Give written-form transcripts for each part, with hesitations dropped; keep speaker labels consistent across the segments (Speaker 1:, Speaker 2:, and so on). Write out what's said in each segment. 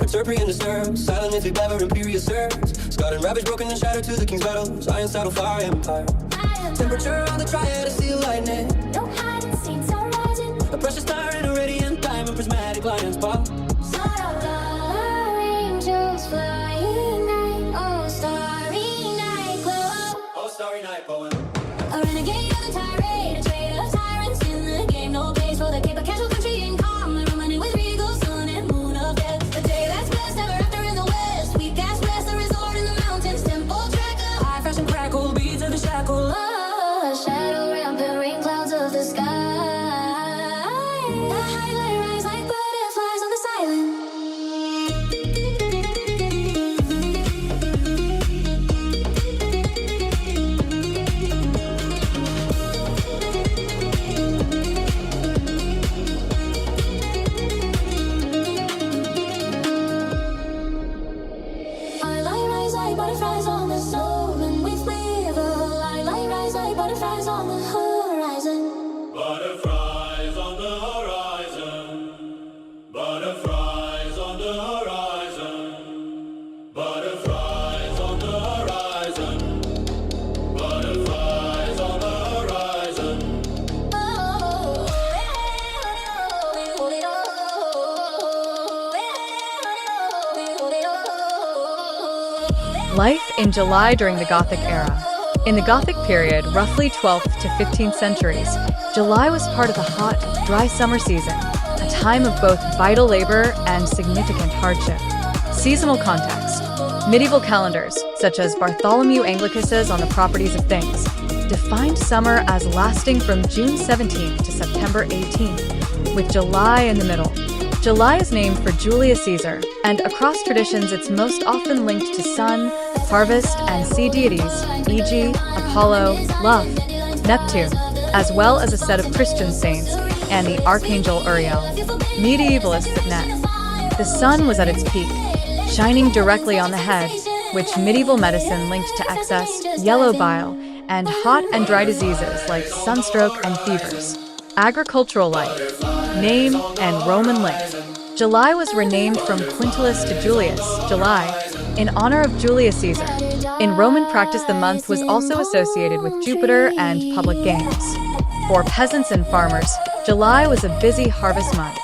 Speaker 1: turpy and disturbed, silent if it ever imperious serves. Scarred and ravaged, broken and shattered to the king's battles. Iron saddle, fire empire. Temperature on the triad of steel lightning.
Speaker 2: No hiding scenes are rising.
Speaker 1: A precious star in a radiant diamond, prismatic lions pop.
Speaker 2: Our angels flying night. Oh, starry night glow.
Speaker 1: Oh, starry night poem.
Speaker 2: A renegade of the tirade, a traitor of tyrants in the game. No place for the cape, a casual country in calm. The Roman with regal sun and moon of death. A day that's blessed, ever after in the west. We cast rest, a resort in the mountains. Temple tracker, high fashion crackle, beads of the shackle. Oh, shadow rampant, rain clouds of the sky. The highlight rise like butterflies on the silent. Highlight rise like butterflies on the soul, and we flee the highlight rise like butterflies on the horizon.
Speaker 3: Butterflies on the horizon. Butterflies on the horizon. Butterflies on the horizon. Butterflies on the horizon.
Speaker 4: Life in July during the Gothic era. In the Gothic period, roughly 12th to 15th centuries, July was part of the hot, dry summer season, a time of both vital labor and significant hardship. Seasonal context. Medieval calendars, such as Bartholomew Anglicus's On the Properties of Things, defined summer as lasting from June 17th to September 18th, with July in the middle. July is named for Julius Caesar, and across traditions it's most often linked to sun, harvest, and sea deities, e.g., Apollo, love, Neptune, as well as a set of Christian saints, and the Archangel Uriel. Medievalists admit the sun was at its peak, shining directly on the head, which medieval medicine linked to excess, yellow bile, and hot and dry diseases like sunstroke and fevers. Agricultural life. Name and Roman link. July was renamed from Quintilis to Julius, July, in honor of Julius Caesar. In Roman practice, the month was also associated with Jupiter and public games. For peasants and farmers, July was a busy harvest month.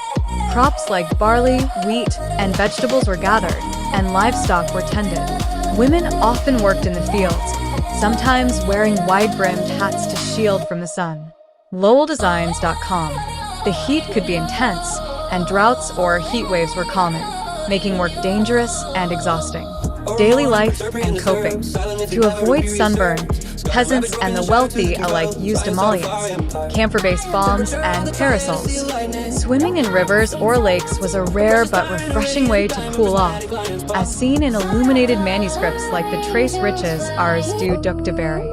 Speaker 4: Crops like barley, wheat, and vegetables were gathered, and livestock were tended. Women often worked in the fields, sometimes wearing wide-brimmed hats to shield from the sun. LowellDesigns.com. The heat could be intense, and droughts or heat waves were common, making work dangerous and exhausting. Daily life and coping. To avoid sunburn, peasants and the wealthy alike used emollients, camphor-based bombs, and parasols. Swimming in rivers or lakes was a rare but refreshing way to cool off, as seen in illuminated manuscripts like the Trace Riches Ars du Duc de Berry.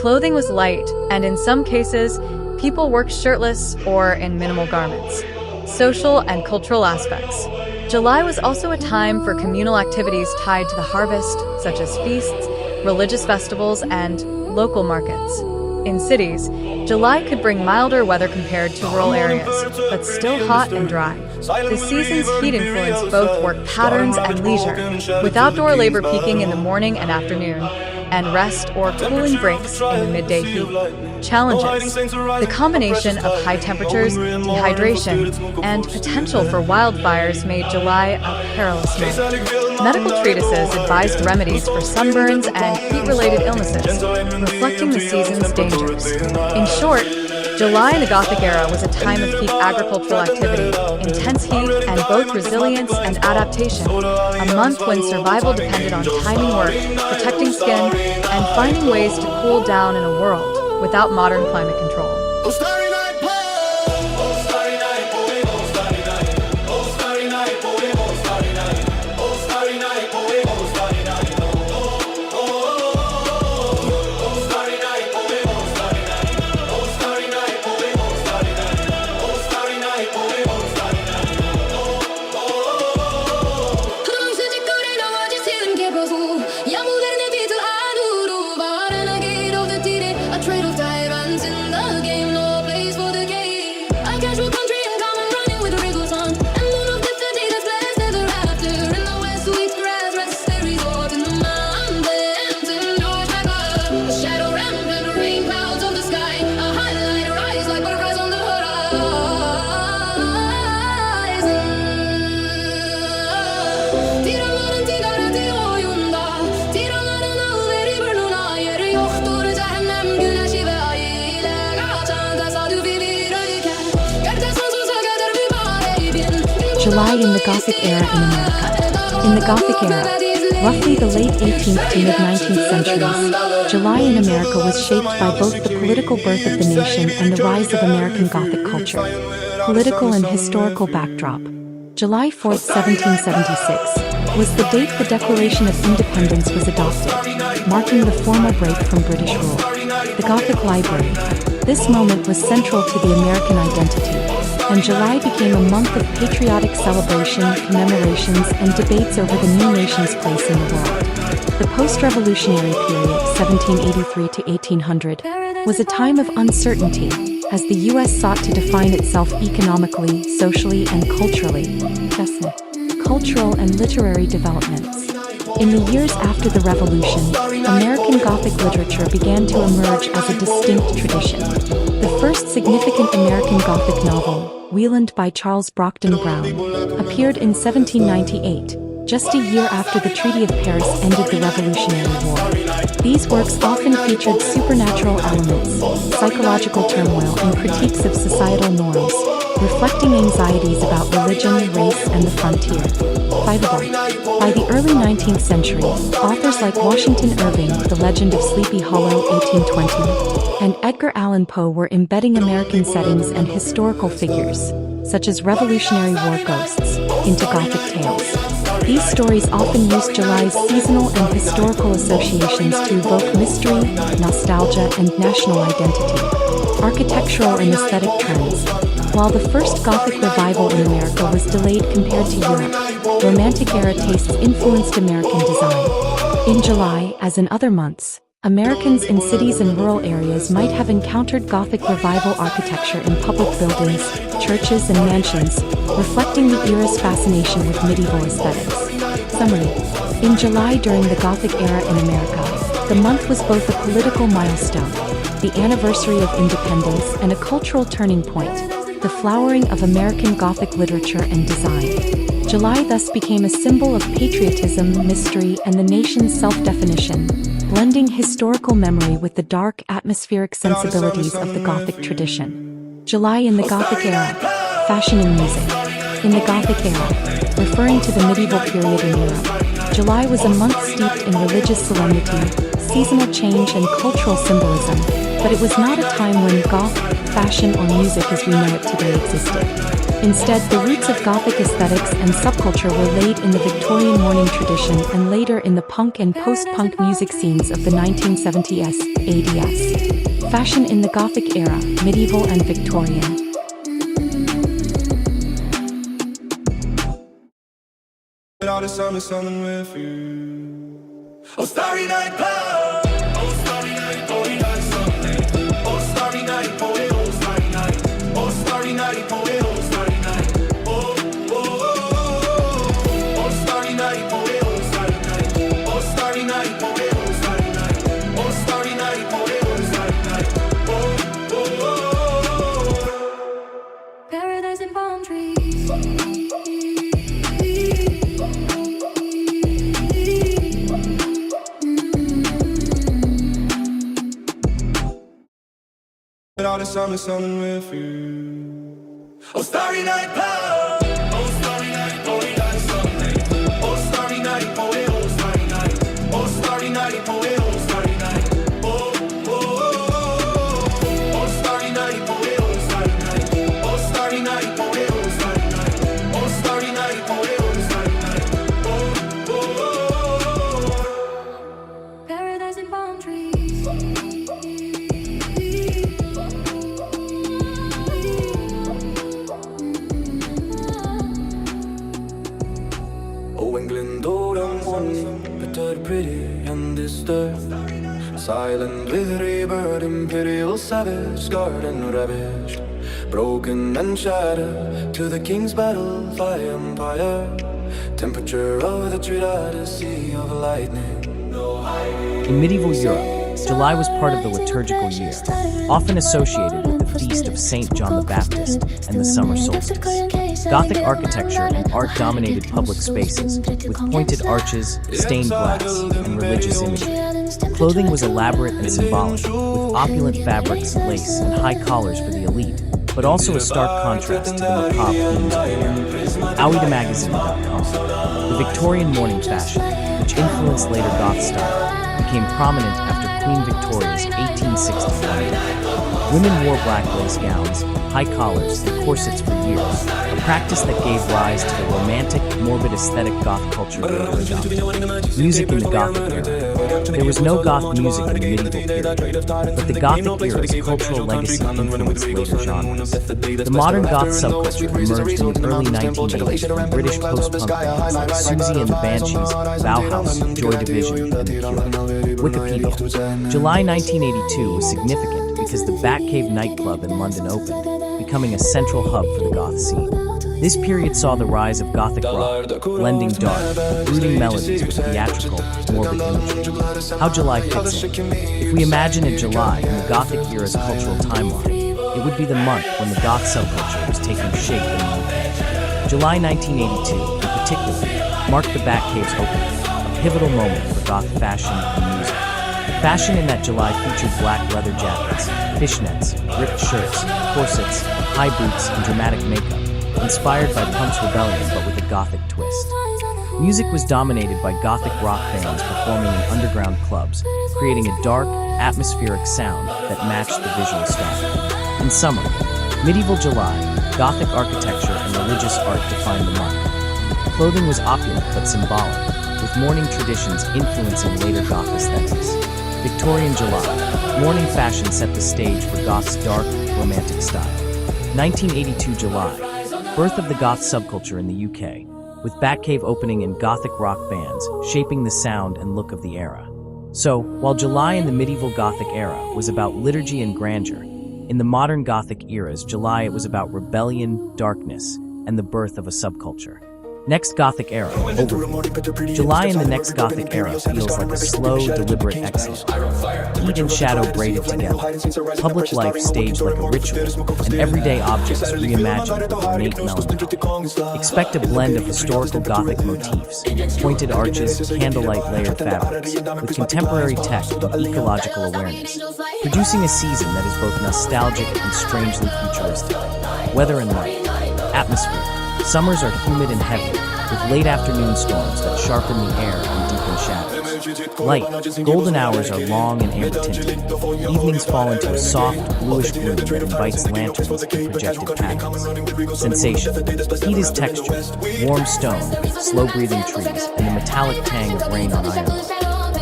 Speaker 4: Clothing was light, and in some cases, people worked shirtless or in minimal garments. Social and cultural aspects. July was also a time for communal activities tied to the harvest, such as feasts, religious festivals, and local markets. In cities, July could bring milder weather compared to rural areas, but still hot and dry. The season's heat influenced both work patterns and leisure, with outdoor labor peaking in the morning and afternoon, and rest or cooling breaks in the midday heat. Challenges. The combination of high temperatures, dehydration, and potential for wildfires made July a perilous month. Medical treatises advised remedies for sunburns and heat-related illnesses, reflecting the season's dangers. In short, July in the Gothic era was a time of peak agricultural activity, intense heat, and both resilience and adaptation. A month when survival depended on timing work, protecting skin, and finding ways to cool down in a world without modern climate control.
Speaker 2: A trade of tyrants in the game, no place
Speaker 5: July in the Gothic era in America. In the Gothic era, roughly the late 18th to mid-19th centuries, July in America was shaped by both the political birth of the nation and the rise of American Gothic culture. Political and historical backdrop. July 4, 1776, was the date the Declaration of Independence was adopted, marking the formal break from British rule. The Gothic Library. This moment was central to the American identity, and July became a month of patriotic celebration, commemorations, and debates over the new nation's place in the world. The post-revolutionary period, 1783 to 1800, was a time of uncertainty, as the U.S. sought to define itself economically, socially, and culturally. Cultural and literary developments. In the years after the Revolution, American Gothic literature began to emerge as a distinct tradition. The first significant American Gothic novel, Wieland by Charles Brockden Brown, appeared in 1798, just a year after the Treaty of Paris ended the Revolutionary War. These works often featured supernatural elements, psychological turmoil, and critiques of societal norms, reflecting anxieties about religion, race, and the frontier. By the early 19th century, authors like Washington Irving, The Legend of Sleepy Hollow, 1820, and Edgar Allan Poe were embedding American settings and historical figures, such as Revolutionary War ghosts, into Gothic tales. These stories often used July's seasonal and historical associations to evoke mystery, nostalgia, and national identity. Architectural and aesthetic trends. While the first Gothic revival in America was delayed compared to Europe, Romantic-era tastes influenced American design. In July, as in other months, Americans in cities and rural areas might have encountered Gothic revival architecture in public buildings, churches, and mansions, reflecting the era's fascination with medieval aesthetics. Summary. In July during the Gothic era in America, the month was both a political milestone, the anniversary of independence, and a cultural turning point, the flowering of American Gothic literature and design. July thus became a symbol of patriotism, mystery, and the nation's self-definition, blending historical memory with the dark, atmospheric sensibilities of the Gothic tradition. July in the Gothic era. Fashion and music. In the Gothic era, referring to the medieval period in Europe, July was a month steeped in religious solemnity, seasonal change, and cultural symbolism, but it was not a time when Goth, fashion, or music as we know it today existed. Instead, the roots of Gothic aesthetics and subculture were laid in the Victorian mourning tradition and later in the punk and post-punk music scenes of the 1970s, 80s. Fashion in the Gothic era, medieval and Victorian.
Speaker 1: All the summer, something with you. Oh, starry night cloud. Oh, starry night, oh, night, something. Oh, starry night, oh, starry night. Oh, starry night, oh, starry night. Oh, oh, oh, oh, starry night, oh, starry night. Oh, starry night, oh, starry night. Oh, starry night, oh, starry night. Oh, oh, oh.
Speaker 2: Paradise and palm trees.
Speaker 1: All the summer, something with you. Oh, starry night cloud. Oh, starry night, oh, night, something. Oh, starry night, oh, starry night. Oh, starry night, oh, starry night. Oh, oh, oh, oh. Oh, starry night, oh, starry night. Oh, starry night, oh, starry night. Oh, starry night, oh, starry night. Oh, oh, oh.
Speaker 2: Paradise and palm trees.
Speaker 1: Oh, England, old and one, bitter, pretty, and disturbed. Silent, glittery bird, imperial savage, scarred and ravished. Broken and shattered to the king's battle, fly empire. Temperature of the Trinidad, a sea of lightning.
Speaker 6: In medieval Europe, July was part of the liturgical year, often associated with the feast of Saint John the Baptist and the summer solstice. Gothic architecture and art dominated public spaces, with pointed arches, stained glass, and religious imagery. Clothing was elaborate and symbolic, with opulent fabrics, lace, and high collars for the elite, but also a stark contrast to the macabre themes of the era. AuiTheMagazine.com. The Victorian mourning fashion, which influenced later goth style, became prominent after Queen Victoria's 1860 London. Women wore black lace gowns, high collars, and corsets for years, a practice that gave rise to the romantic, morbid aesthetic goth culture later adopted. Music in the Gothic era. There was no goth music in the medieval period, but the Gothic era's cultural legacy influenced later genres. The modern goth subculture emerged in the early 1980s from British post-punk bands like Susie and the Banshees, Bauhaus, Joy Division, and The Cure. Wikipedia. July 1982 was significant because the Batcave nightclub in London opened, becoming a central hub for the goth scene. This period saw the rise of Gothic rock, blending dark, brooding melodies with theatrical, morbid imagery. How July fits in. If we imagine a July in the Gothic era's cultural timeline, it would be the month when the goth subculture was taking shape in the UK. July 1982, in particular, marked the Batcave's opening, a pivotal moment for goth fashion and music. Fashion in that July featured black leather jackets, fishnets, ripped shirts, corsets, high boots, and dramatic makeup, inspired by Punk's Rebellion but with a gothic twist. Music was dominated by gothic rock bands performing in underground clubs, creating a dark, atmospheric sound that matched the visual style. In summer, medieval July, gothic architecture and religious art defined the month. Clothing was opulent but symbolic, with mourning traditions influencing later goth aesthetics. Victorian July, mourning fashion set the stage for goth's dark, romantic style. 1982 July, birth of the goth subculture in the UK, with Batcave opening and gothic rock bands shaping the sound and look of the era. So, while July in the medieval Gothic era was about liturgy and grandeur, in the modern Gothic era's July it was about rebellion, darkness, and the birth of a subculture. Next Gothic era, overview. July in the next Gothic era feels like a slow, deliberate exhale. Heat and shadow braided together. Public life staged like a ritual, and everyday objects reimagined with ornate melancholy. Expect a blend of historical Gothic motifs, pointed arches, candlelight layered fabrics, with contemporary tech and ecological awareness, producing a season that is both nostalgic and strangely futuristic. Weather and light. Atmosphere. Summers are humid and heavy, with late afternoon storms that sharpen the air and deepen shadows. Light, golden hours are long and amber-tinted. Evenings fall into a soft, bluish gloom that invites lanterns and projected patterns. Sensation. Heat is texture, warm stone, slow-breathing trees, and the metallic tang of rain on iron.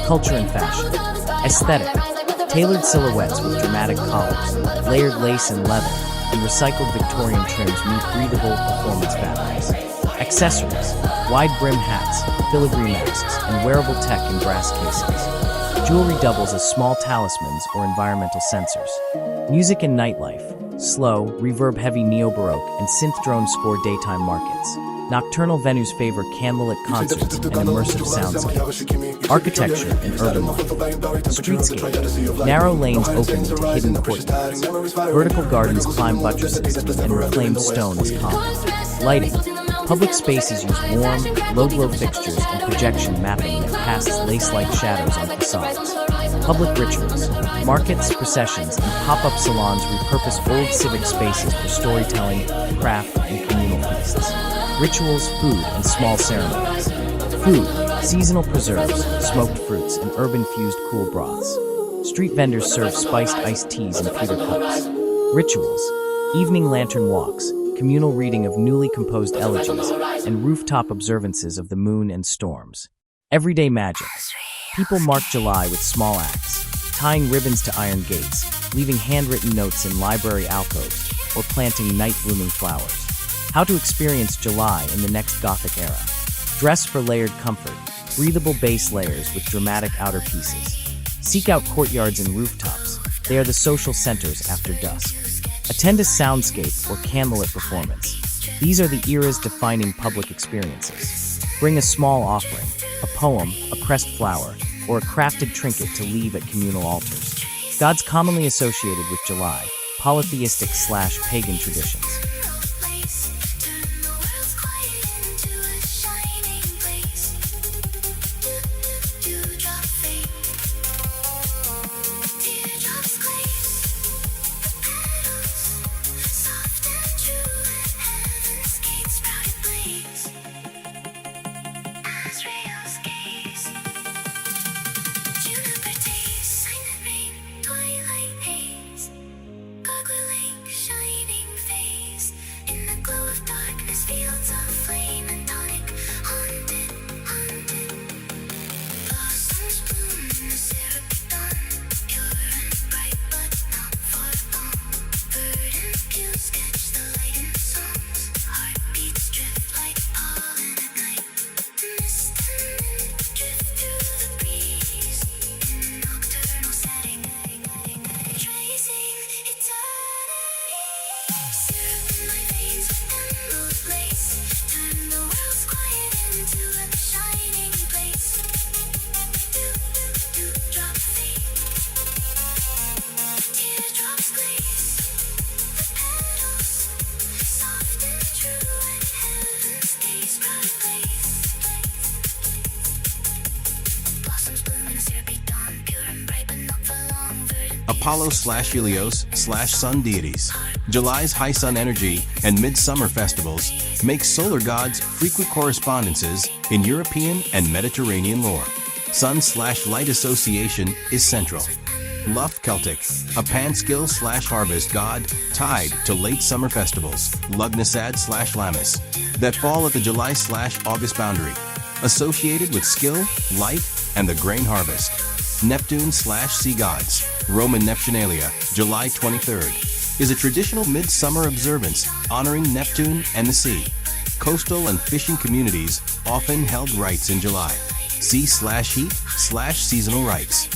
Speaker 6: Culture and fashion. Aesthetic. Tailored silhouettes with dramatic collars, layered lace and leather, and recycled Victorian trims meet breathable performance batteries. Accessories, wide brim hats, filigree masks, and wearable tech in brass casings. Jewelry doubles as small talismans or environmental sensors. Music and nightlife, slow, reverb-heavy neo-baroque and synth-drone score daytime markets. Nocturnal venues favor candlelit concerts and immersive soundscape. Architecture and urban life. Streetscape. Narrow lanes open into hidden courtyards. Vertical gardens climb buttresses and reclaimed stone is common. Lighting. Public spaces use warm, low-glow fixtures and projection mapping that casts lace-like shadows on facades. Public rituals. Markets, processions, and pop-up salons repurpose old civic spaces for storytelling, craft, and communal feasts. Rituals, food, and small ceremonies. Food, seasonal preserves, smoked fruits, and urban-fused cool broths. Street vendors serve spiced iced teas in pewter cups. Rituals, evening lantern walks, communal reading of newly composed elegies, and rooftop observances of the moon and storms. Everyday magic. People mark July with small acts, tying ribbons to iron gates, leaving handwritten notes in library alcoves, or planting night-blooming flowers. How to experience July in the next Gothic era. Dress for layered comfort, breathable base layers with dramatic outer pieces. Seek out courtyards and rooftops. They are the social centers after dusk. Attend a soundscape or candlelit performance. These are the era's defining public experiences. Bring a small offering, a poem, a pressed flower, or a crafted trinket to leave at communal altars. Gods commonly associated with July, polytheistic/pagan traditions.
Speaker 7: Apollo/Helios/sun deities. July's high sun energy and midsummer festivals make solar gods frequent correspondences in European and Mediterranean lore. Sun/light association is central. Luft Celtic, a Panskill/harvest god tied to late summer festivals, Lugnasad/Lammas, that fall at the July/August boundary, associated with skill, light, and the grain harvest. Neptune/sea gods, Roman Neptunalia, July 23rd, is a traditional midsummer observance honoring Neptune and the sea. Coastal and fishing communities often held rites in July. Sea/heat/seasonal rites.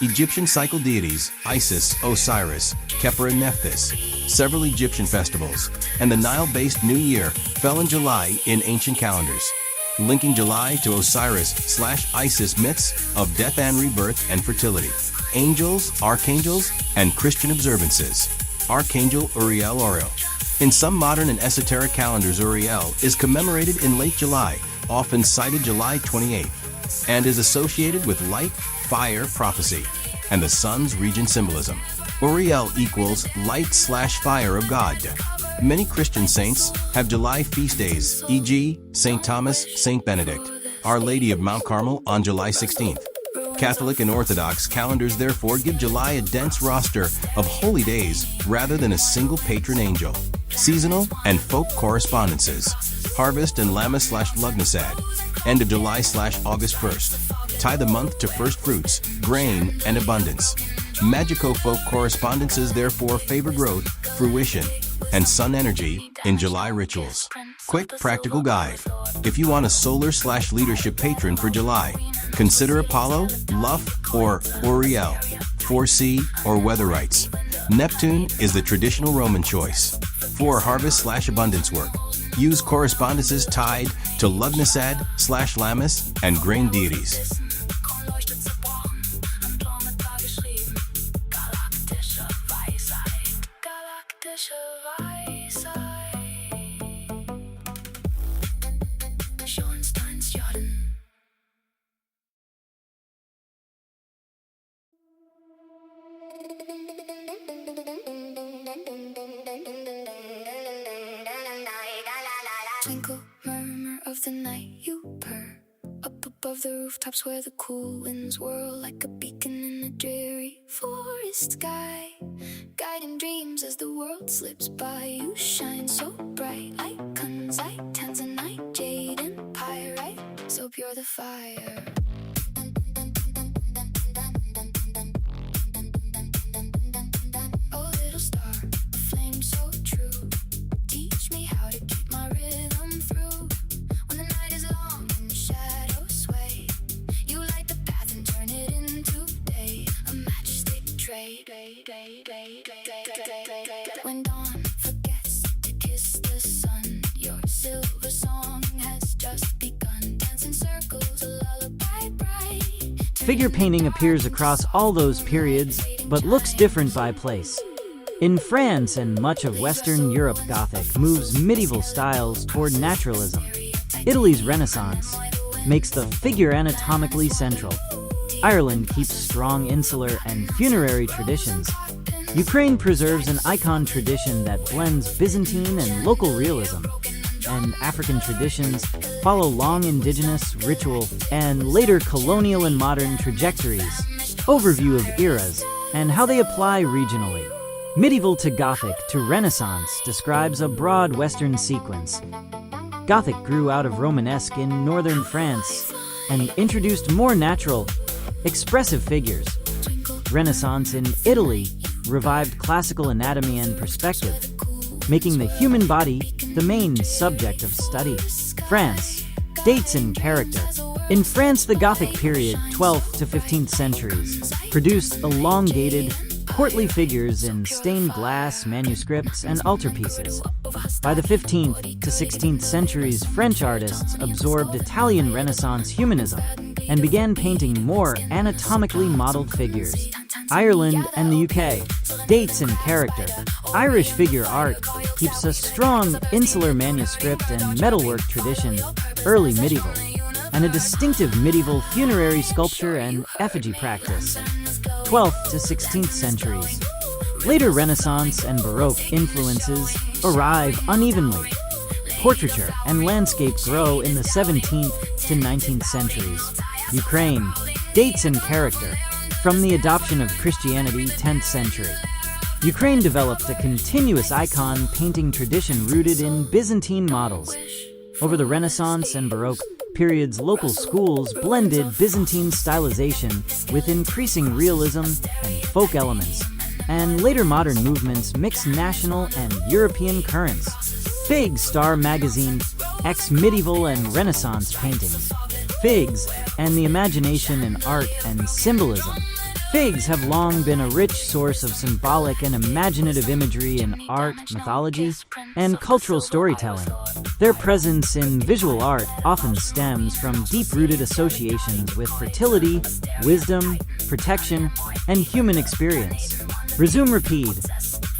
Speaker 7: Egyptian cycle deities, Isis, Osiris, Khepri and Nephthys. Several Egyptian festivals, and the Nile-based New Year fell in July in ancient calendars, linking July to Osiris/Isis myths of death and rebirth and fertility. Angels, archangels, and Christian observances. Archangel Uriel Oriel. In some modern and esoteric calendars, Uriel is commemorated in late July, often cited July 28th, and is associated with light, fire prophecy, and the sun's regent symbolism. Uriel equals light/fire of God. Many Christian saints have July feast days, e.g., St. Thomas, St. Benedict, Our Lady of Mount Carmel on July 16th. Catholic and Orthodox calendars therefore give July a dense roster of holy days rather than a single patron angel. Seasonal and folk correspondences. Harvest and Lammas/Lugnasad, end of July/August 1st. Tie the month to first fruits, grain, and abundance. Magico-folk correspondences therefore favor growth, fruition, and sun energy in July rituals. Quick practical guide. If you want a solar/leadership patron for July, consider Apollo, Luft, or Uriel, for sea or weather rites. Neptune is the traditional Roman choice. For harvest/abundance work, use correspondences tied to Lugnasad/Lammas and grain deities.
Speaker 2: Twinkle, murmur of the night, you purr up above the rooftops where the cool winds whirl like a beacon in the dreary forest sky, guiding dreams as the world slips by. You shine so bright, icons, like tanzanite, jade, and pyrite, so pure the fire. Oh, little star, a flame so true, teach me how to keep my rhythm through. When the night is long and the shadows sway, you light the path and turn it into day. A matchstick trade. When dawn forgets to kiss the sun, your silver song has just begun. Dance in circles, a lullaby bright.
Speaker 8: Figure painting appears across all those periods, but looks different by place. In France and much of Western Europe, Gothic moves medieval styles toward naturalism. Italy's Renaissance makes the figure anatomically central. Ireland keeps strong insular and funerary traditions. Ukraine preserves an icon tradition that blends Byzantine and local realism. And African traditions follow long indigenous, ritual, and later colonial and modern trajectories. Overview of eras and how they apply regionally. Medieval to Gothic to Renaissance describes a broad Western sequence. Gothic grew out of Romanesque in northern France and introduced more natural, expressive figures. Renaissance in Italy revived classical anatomy and perspective, making the human body the main subject of study. France, dates and character. In France, the Gothic period, 12th to 15th centuries, produced elongated, courtly figures in stained glass, manuscripts, and altarpieces. By the 15th to 16th centuries, French artists absorbed Italian Renaissance humanism and began painting more anatomically modeled figures. Ireland and the UK, dates and character. Irish figure art keeps a strong insular manuscript and metalwork tradition, early medieval, and a distinctive medieval funerary sculpture and effigy practice. 12th to 16th centuries. Later Renaissance and Baroque influences arrive unevenly. Portraiture and landscape grow in the 17th to 19th centuries. Ukraine, dates and character. From the adoption of Christianity, 10th century. Ukraine developed a continuous icon painting tradition rooted in Byzantine models. Over the Renaissance and Baroque periods, local schools blended Byzantine stylization with increasing realism and folk elements, and later modern movements mix national and European currents. Figs Star magazine, ex-medieval and Renaissance paintings. Figs and the imagination in art and symbolism. Figs have long been a rich source of symbolic and imaginative imagery in art, mythology, and cultural storytelling. Their presence in visual art often stems from deep-rooted associations with fertility, wisdom, protection, and human experience. Resume repeat.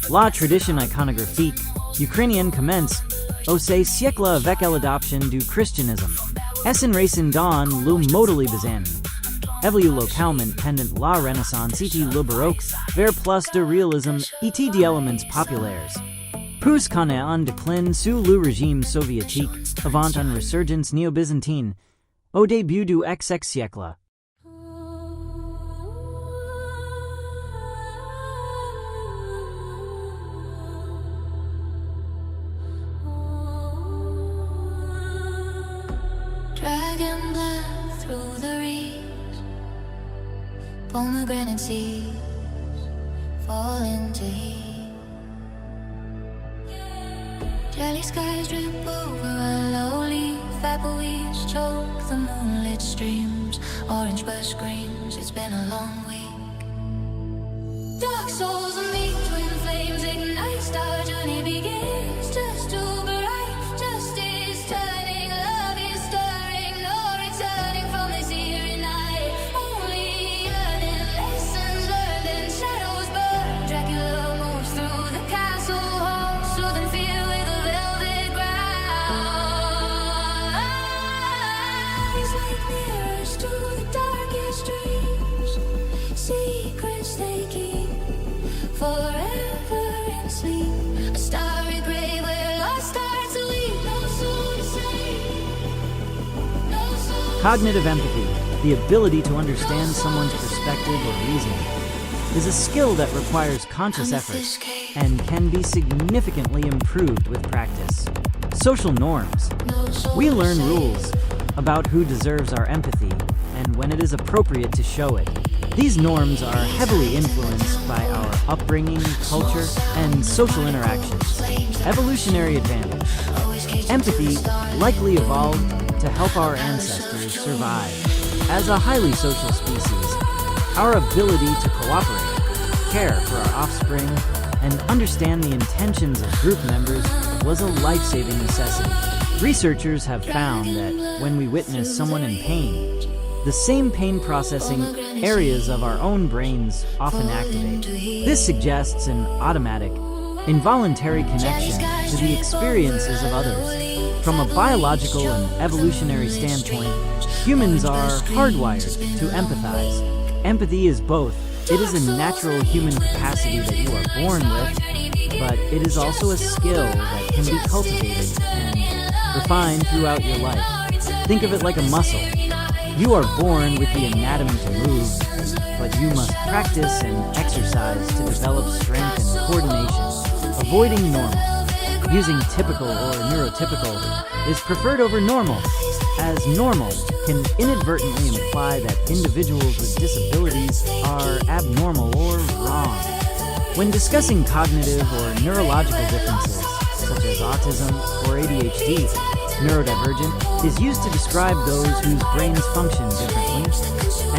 Speaker 8: La tradition iconographique ukrainienne commence au siècle avec l'adoption du christianisme. Essen racine dans le modèle byzantin. Évolue localement pendant la Renaissance et le Baroque vers plus de réalisme et d'éléments populaires. Plus connaît un déclin sous le régime soviétique avant une resurgence néo-byzantine au début du XX siècle.
Speaker 2: Dragon blood through the reeds, pomegranate seeds fall into heat. Jelly skies drip over a low leaf, apple weeds choke the moonlit streams, orange bush screams, it's been a long week. Dark souls meet, twin flames ignite, star journey begins, just too bright, justice turning, love is stirring, no returning from this eerie night. Only yearning, lessons learned and shadows burn. Dracula moves through the castle halls, soothing fear with a velvet ground. Eyes like mirrors to the darkest dreams, secrets they keep forever in sleep. A starry grave where lost stars to weep. No soul to save, no soul.
Speaker 8: Cognitive empathy, the ability to understand someone's perspective or reasoning, is a skill that requires conscious effort and can be significantly improved with practice. Social norms. We learn rules about who deserves our empathy and when it is appropriate to show it. These norms are heavily influenced by our upbringing, culture, and social interactions. Evolutionary advantage. Empathy likely evolved to help our ancestors survive. As a highly social species, our ability to cooperate, care for our offspring, and understand the intentions of group members was a life-saving necessity. Researchers have found that when we witness someone in pain, the same pain processing areas of our own brains often activate. This suggests an automatic, involuntary connection to the experiences of others. From a biological and evolutionary standpoint, humans are hardwired to empathize. Empathy is both. It is a natural human capacity that you are born with, but it is also a skill that can be cultivated and refined throughout your life. Think of it like a muscle. You are born with the anatomy to move, but you must practice and exercise to develop strength and coordination. Avoiding normal. Using typical or neurotypical is preferred over normal, as normal can inadvertently imply that individuals with disabilities are abnormal or wrong. When discussing cognitive or neurological differences, such as autism or ADHD, neurodivergent is used to describe those whose brains function differently,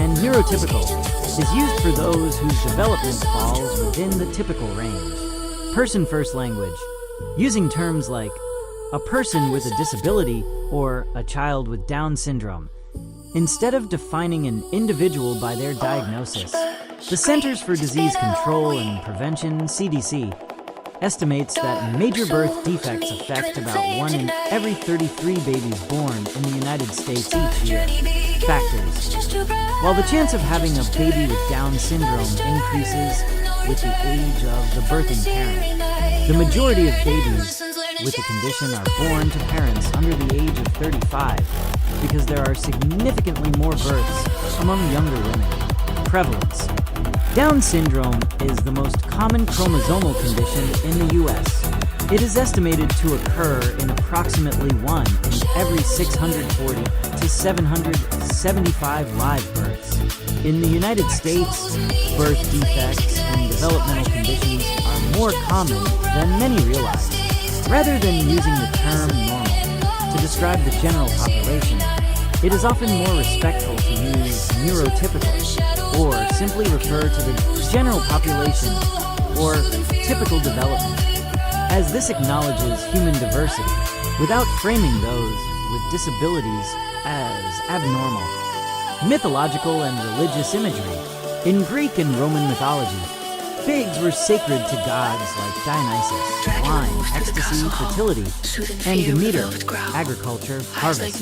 Speaker 8: and neurotypical is used for those whose development falls within the typical range. Person-first language, using terms like a person with a disability or a child with Down syndrome. Instead of defining an individual by their diagnosis, the Centers for Disease Control and Prevention, CDC, estimates that major birth defects affect about 1 in every 33 babies born in the United States each year. Factors. While the chance of having a baby with Down syndrome increases with the age of the birthing parent, the majority of babies with the condition are born to parents under the age of 35 because there are significantly more births among younger women. Prevalence. Down syndrome is the most common chromosomal condition in the U.S. It is estimated to occur in approximately 1 in every 640 to 775 live births. In the United States, birth defects and developmental conditions are more common than many realize. Rather than using the term normal to describe the general population, it is often more respectful to use neurotypical or simply refer to the general population or typical development, as this acknowledges human diversity without framing those with disabilities as abnormal. Mythological and religious imagery. In Greek and Roman mythology, figs were sacred to gods like Dionysus, wine, ecstasy, fertility, and Demeter, agriculture, harvest.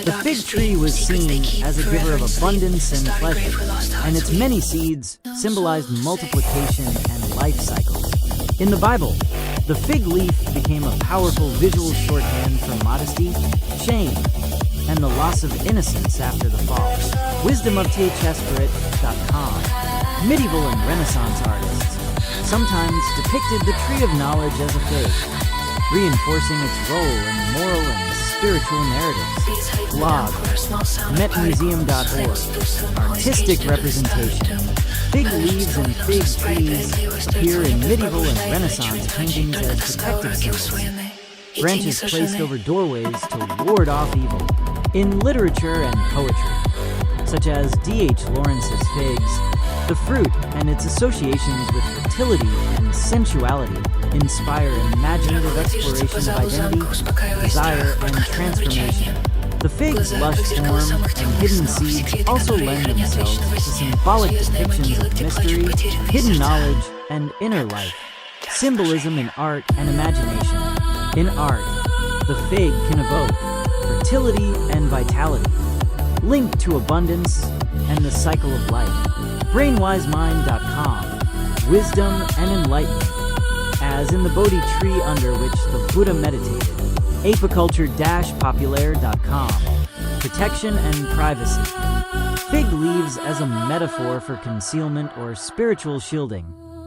Speaker 8: The fig tree was seen as a giver of abundance and pleasure, and its many seeds symbolized multiplication and life cycles. In the Bible, the fig leaf became a powerful visual shorthand for modesty, shame, and the loss of innocence after the fall. Wisdomofthsspirit.com. Medieval and Renaissance artists sometimes depicted the tree of knowledge as a fig, reinforcing its role in moral and spiritual narratives. Blog. Metmuseum.org. Artistic representation. Fig leaves and fig trees appear in medieval and Renaissance paintings as protective symbols. Branches placed over doorways to ward off evil. In literature and poetry, such as D.H. Lawrence's Figs, the fruit and its associations with fertility and sensuality inspire imaginative exploration of identity, desire, and transformation. The fig's lush form and hidden seeds also lend themselves to symbolic depictions of mystery, hidden knowledge, and inner life. Symbolism in art and imagination. In art, the fig can evoke fertility and vitality, linked to abundance and the cycle of life. BrainWiseMind.com. Wisdom and enlightenment, as in the Bodhi tree under which the Buddha meditated. Apiculture-populaire.com. Protection and privacy. Fig leaves as a metaphor for concealment or spiritual shielding,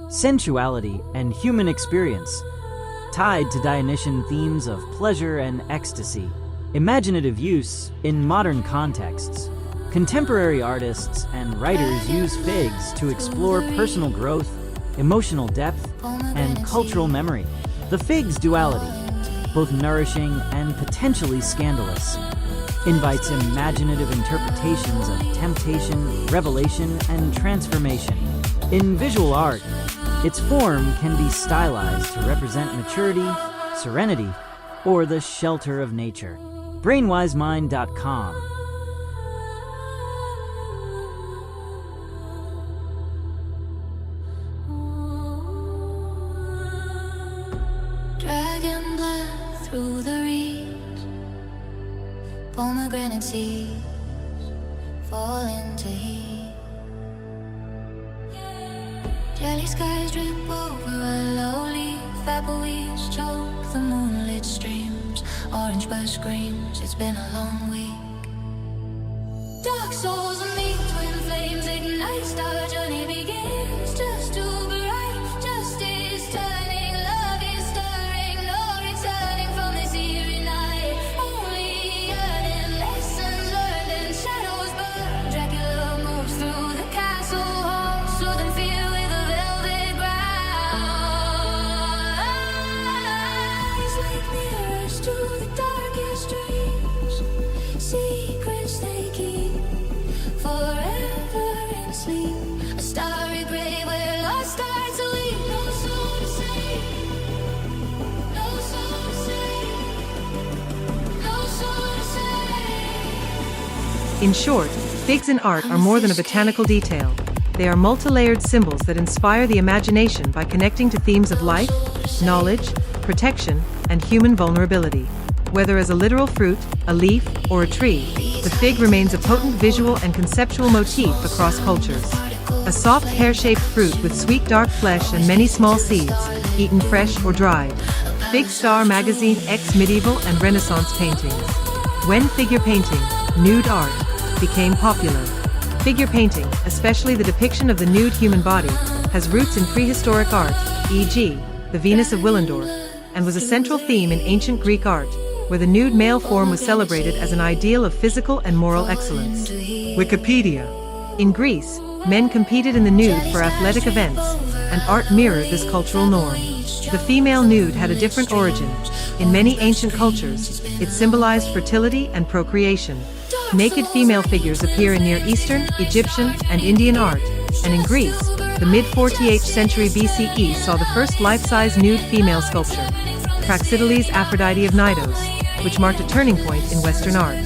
Speaker 8: sensuality, and human experience, tied to Dionysian themes of pleasure and ecstasy. Imaginative use in modern contexts. Contemporary artists and writers use figs to explore personal growth, emotional depth, and cultural memory. The fig's duality, both nourishing and potentially scandalous, invites imaginative interpretations of temptation, revelation, and transformation. In visual art, its form can be stylized to represent maturity, serenity, or the shelter of nature. BrainWiseMind.com.
Speaker 2: Dragon blood through the reeds, pomegranate seeds fall into heat. Jelly skies drip over a low leaf, apple weeds choke the moonlit streams, orange bird screams, it's been a long week. Dark souls meet, twin flames ignite, star journey begins, just too bright, justice turning, love is stirring, no returning from this eerie night, only yearning, lessons learned and shadows burn. Dracula moves through the castle halls, soothing fear with a velvet ground. Eyes like mirrors to the darkest dreams, secrets they keep forever in sleep. A starry grave where lost stars to weep. No soul to save, no soul to save, no soul to save.
Speaker 9: In short, figs in art are more than a botanical detail. They are multi-layered symbols that inspire the imagination by connecting to themes of life, knowledge, protection, and human vulnerability. Whether as a literal fruit, a leaf, or a tree, the fig remains a potent visual and conceptual motif across cultures. A soft pear-shaped fruit with sweet dark flesh and many small seeds, eaten fresh or dried. Fig Star Magazine X Medieval and Renaissance paintings. When figure painting, nude art, became popular. Figure painting, especially the depiction of the nude human body, has roots in prehistoric art, e.g., the Venus of Willendorf, and was a central theme in ancient Greek art, where the nude male form was celebrated as an ideal of physical and moral excellence. Wikipedia. In Greece, men competed in the nude for athletic events, and art mirrored this cultural norm. The female nude had a different origin. In many ancient cultures, it symbolized fertility and procreation. Naked female figures appear in Near Eastern, Egyptian, and Indian art, and in Greece, the mid-48th century BCE saw the first life-size nude female sculpture, Praxiteles Aphrodite of Knidos, which marked a turning point in Western art.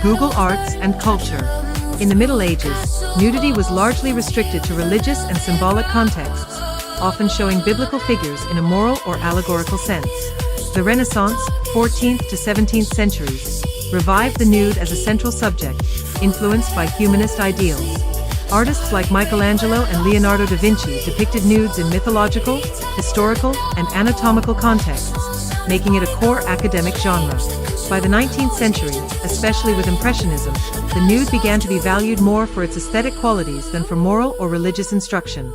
Speaker 9: Google Arts and Culture. In the Middle Ages, nudity was largely restricted to religious and symbolic contexts, often showing biblical figures in a moral or allegorical sense. The Renaissance, 14th to 17th centuries, revived the nude as a central subject, influenced by humanist ideals. Artists like Michelangelo and Leonardo da Vinci depicted nudes in mythological, historical, and anatomical contexts, making it a core academic genre. By the 19th century, especially with Impressionism, the nude began to be valued more for its aesthetic qualities than for moral or religious instruction.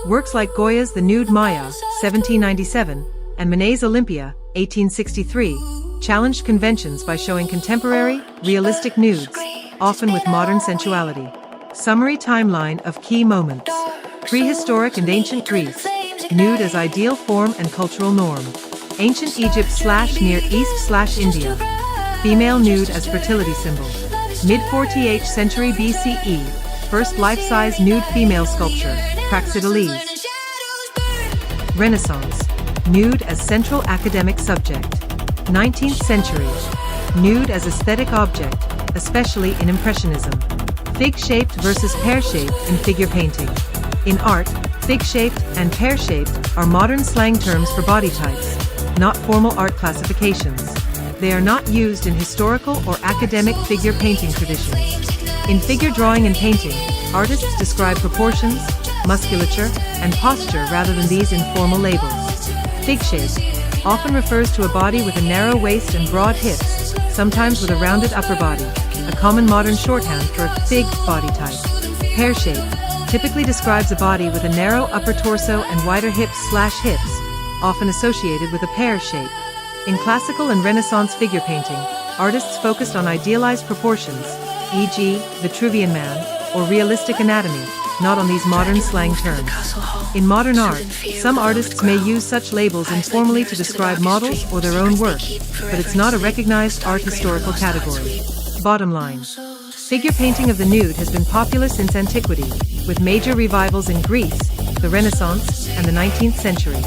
Speaker 9: Works like Goya's The Nude Maya, 1797, and Manet's Olympia, 1863, challenged conventions by showing contemporary, realistic nudes, often with modern sensuality. Summary timeline of key moments. Prehistoric and ancient Greece, nude as ideal form and cultural norm. Ancient Egypt/Near East/India, female nude as fertility symbol. Mid-48th century BCE, first life-size nude female sculpture, Praxiteles. Renaissance, nude as central academic subject. 19th century, nude as aesthetic object, especially in Impressionism. Fig-shaped versus pear-shaped in figure painting. In art, fig-shaped and pear-shaped are modern slang terms for body types, not formal art classifications. They are not used in historical or academic figure painting traditions. In figure drawing and painting, artists describe proportions, musculature, and posture rather than these informal labels. Fig-shaped often refers to a body with a narrow waist and broad hips, sometimes with a rounded upper body, a common modern shorthand for a fig body type. Pear-shaped typically describes a body with a narrow upper torso and wider hips/hips, often associated with a pear shape. In classical and Renaissance figure painting, artists focused on idealized proportions, e.g., Vitruvian Man, or realistic anatomy, not on these modern slang terms. In modern art, some artists may use such labels informally to describe models or their own work, but it's not a recognized art historical category. Bottom line. Figure painting of the nude has been popular since antiquity, with major revivals in Greece, the Renaissance, and the 19th century.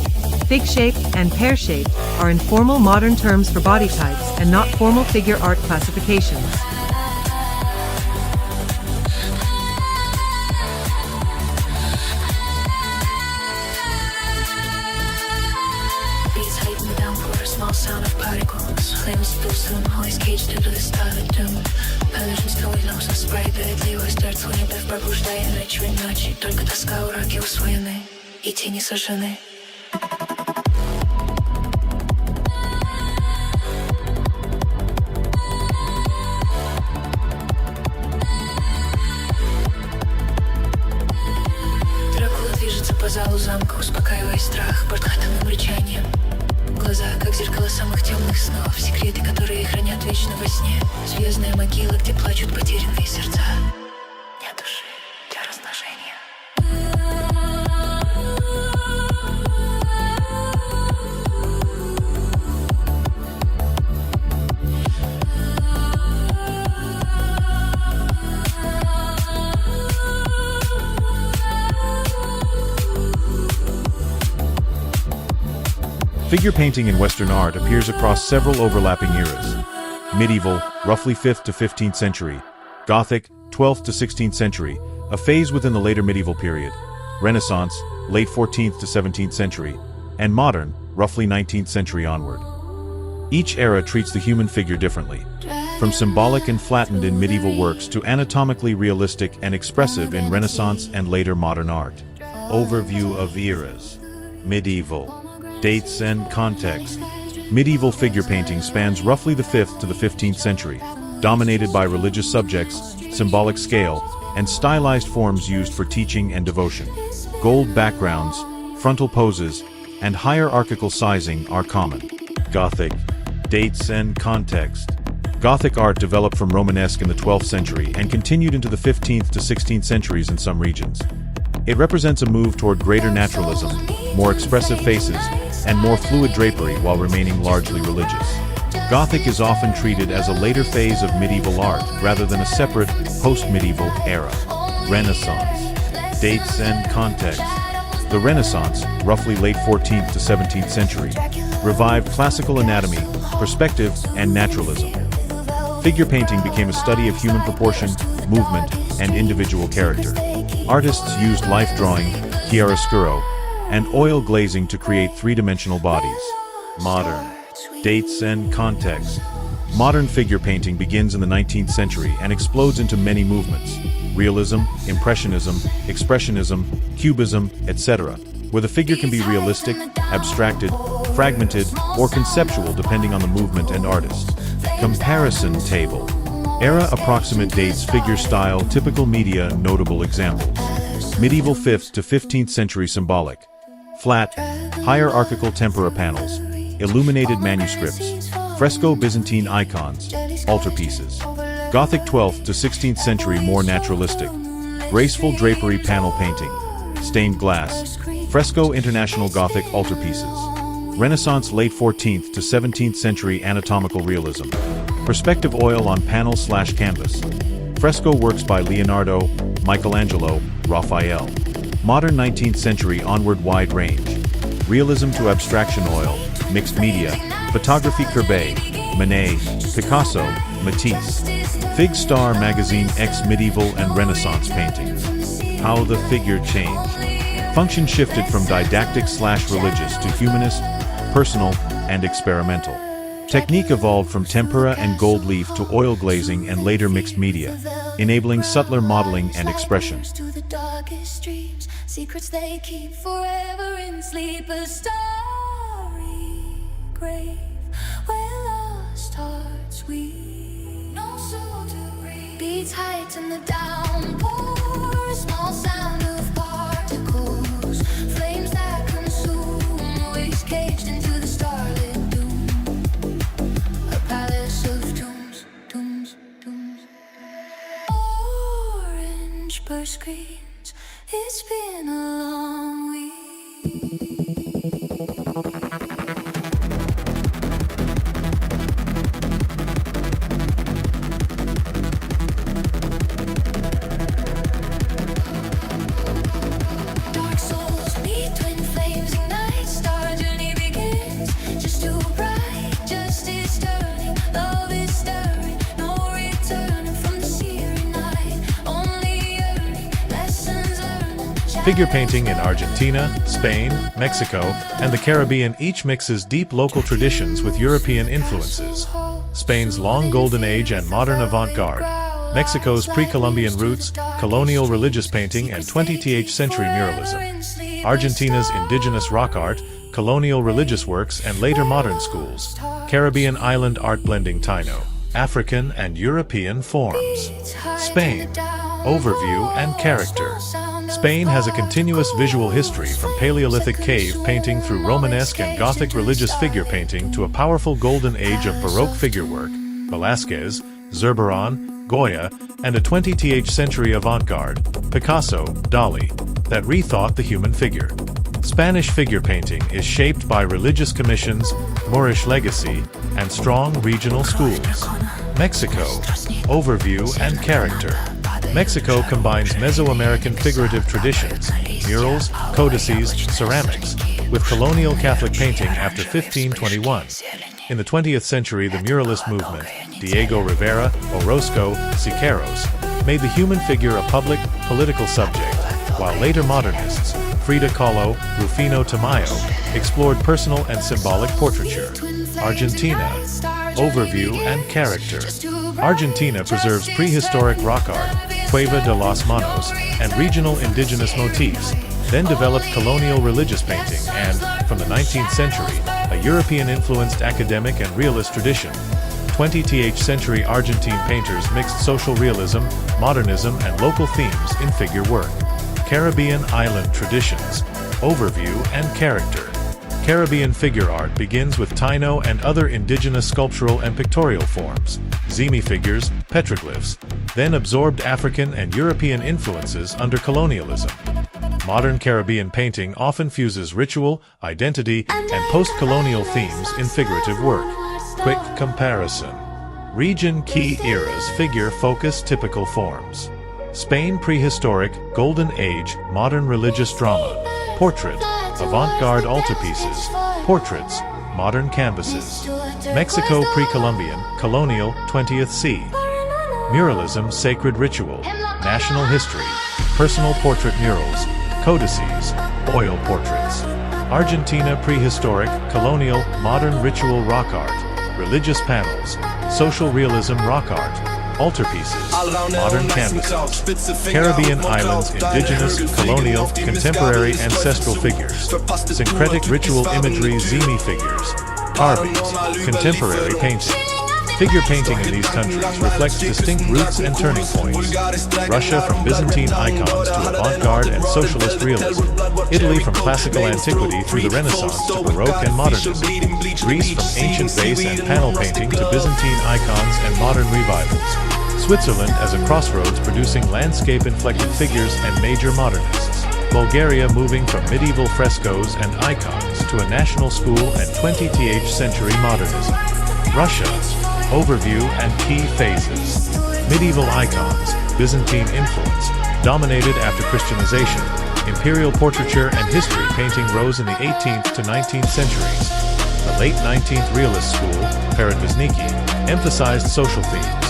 Speaker 9: Fig-shaped and pear-shaped are informal modern terms for body types and not formal figure art classifications.
Speaker 2: Beats hype me down for a small sound of particles. Flames too soon, always caged into the starlit doom. Пележим строит нос на справедливость, торцует в пробуждая ночь в ночи. Только тоска уроки усвоены, и тени сожжены. По залу замка, успокаивая страх бархатным рычанием. Глаза, как зеркало самых темных снов, секреты, которые хранят вечно во сне. Звездная могила, где плачут потерянные сердца. Нет души для размножения.
Speaker 10: Figure painting in Western art appears across several overlapping eras. Medieval, roughly 5th to 15th century. Gothic, 12th to 16th century, a phase within the later medieval period. Renaissance, late 14th to 17th century. And modern, roughly 19th century onward. Each era treats the human figure differently, from symbolic and flattened in medieval works to anatomically realistic and expressive in Renaissance and later modern art. Overview of eras. Medieval. Dates and context. Medieval figure painting spans roughly the 5th to the 15th century, dominated by religious subjects, symbolic scale, and stylized forms used for teaching and devotion. Gold backgrounds, frontal poses, and hierarchical sizing are common. Gothic. Dates and context. Gothic art developed from Romanesque in the 12th century and continued into the 15th to 16th centuries in some regions. It represents a move toward greater naturalism, more expressive faces, and more fluid drapery while remaining largely religious. Gothic is often treated as a later phase of medieval art rather than a separate post-medieval era. Renaissance. Dates and context. The Renaissance, roughly late 14th to 17th century, revived classical anatomy, perspective, and naturalism. Figure painting became a study of human proportion, movement, and individual character. Artists used life drawing, chiaroscuro, and oil glazing to create three-dimensional bodies. Modern. Dates and context. Modern figure painting begins in the 19th century and explodes into many movements: realism, impressionism, expressionism, cubism, etc., where the figure can be realistic, abstracted, fragmented, or conceptual depending on the movement and artist. Comparison table. Era approximate dates, figure style, typical media, notable examples. Medieval 5th to 15th century symbolic. Flat, hierarchical tempera panels, illuminated manuscripts, fresco Byzantine icons, altarpieces. Gothic 12th to 16th century more naturalistic. Graceful drapery panel painting, stained glass, fresco International Gothic altarpieces. Renaissance late 14th to 17th century anatomical realism. Perspective oil on panel/canvas. Fresco works by Leonardo, Michelangelo, Raphael. Modern 19th century onward wide range. Realism to abstraction oil, mixed media, photography Courbet, Manet, Picasso, Matisse. Fig Star magazine ex-medieval and Renaissance paintings. How the figure changed. Function shifted from didactic/religious to humanist, personal, and experimental. Technique evolved from tempera and gold leaf to oil glazing and later mixed media, enabling subtler modeling and expression.
Speaker 2: Secrets they keep forever in sleep. A starry grave where lost hearts weep. No soul to breathe. Beats heights in the downpour. Small sound of particles. Flames that consume. Waste caged into the starlit doom. A palace of tombs, tombs, tombs. Orange burst screens. It's been a long week. Dark souls meet, twin flames ignite. Star journey begins. Just too bright, justice turning. Love is stirring. No returning from the searing night. Only earning lessons learned.
Speaker 10: Figure painting in Argentina, Spain, Mexico, and the Caribbean each mixes deep local traditions with European influences. Spain's long golden age and modern avant-garde. Mexico's pre-Columbian roots, colonial religious painting, and 20th century muralism. Argentina's indigenous rock art, colonial religious works, and later modern schools. Caribbean island art blending Taino, African, and European forms. Spain. Overview and character. Spain has a continuous visual history from Paleolithic cave painting through Romanesque and Gothic religious figure painting to a powerful golden age of Baroque figurework, Velázquez, Zurbarán, Goya, and a 20th century avant-garde, Picasso, Dali, that rethought the human figure. Spanish figure painting is shaped by religious commissions, Moorish legacy, and strong regional schools. Mexico. Overview and character. Mexico combines Mesoamerican figurative traditions, murals, codices, ceramics, with colonial Catholic painting after 1521. In the 20th century, the muralist movement, Diego Rivera, Orozco, Siqueiros, made the human figure a public, political subject, while later modernists, Frida Kahlo, Rufino Tamayo, explored personal and symbolic portraiture. Argentina. Overview and character. Argentina preserves prehistoric rock art, Cueva de los Manos, and regional indigenous motifs, then developed colonial religious painting and, from the 19th century, a European-influenced academic and realist tradition. 20th century Argentine painters mixed social realism, modernism, and local themes in figure work. Caribbean island traditions. Overview and character. Caribbean figure art begins with Taino and other indigenous sculptural and pictorial forms, zimi figures, petroglyphs, then absorbed African and European influences under colonialism. Modern Caribbean painting often fuses ritual, identity, and post-colonial themes in figurative work. Quick comparison. Region key eras figure focus typical forms. Spain prehistoric, golden age, modern religious drama, portrait, avant-garde altarpieces, portraits, modern canvases. Mexico pre-Columbian, colonial, 20th C. Muralism sacred ritual, national history, personal portrait murals, codices, oil portraits. Argentina prehistoric, colonial, modern ritual rock art, religious panels, social realism rock art, altarpieces, modern canvases. Caribbean islands indigenous, colonial, contemporary ancestral figures. Syncretic ritual imagery zimi figures. Carvings, contemporary painting. Figure painting in these countries reflects distinct roots and turning points. Russia from Byzantine icons to avant-garde and socialist realism. Italy from classical antiquity through the Renaissance to Baroque and modernism. Greece from ancient vase and panel painting to Byzantine icons and modern revivals. Switzerland as a crossroads producing landscape-inflected figures and major modernists. Bulgaria moving from medieval frescoes and icons to a national school and 20th century modernism. Russia. Overview and key phases. Medieval icons, Byzantine influence, dominated after Christianization. Imperial portraiture and history painting rose in the 18th to 19th centuries. The late 19th realist school, Paradvisniki, emphasized social themes.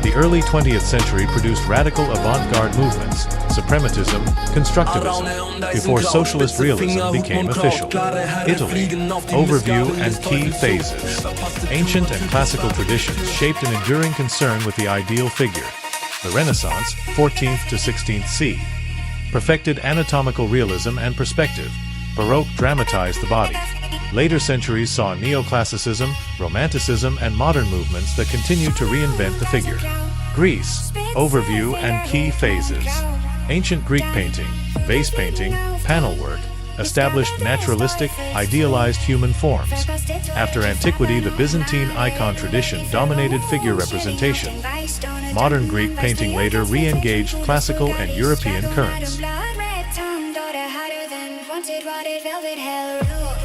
Speaker 10: The early 20th century produced radical avant-garde movements, suprematism, constructivism, before socialist realism became official. Italy. Overview and key phases. Ancient and classical traditions shaped an enduring concern with the ideal figure. The Renaissance, 14th to 16th C. Perfected anatomical realism and perspective. Baroque dramatized the body. Later centuries saw neoclassicism, romanticism, and modern movements that continued to reinvent the figure. Greece. Overview and key phases. Ancient Greek painting, vase painting, panel work, established naturalistic, idealized human forms. After antiquity, the Byzantine icon tradition dominated figure representation. Modern Greek painting later re-engaged classical and European currents.
Speaker 2: Velvet hell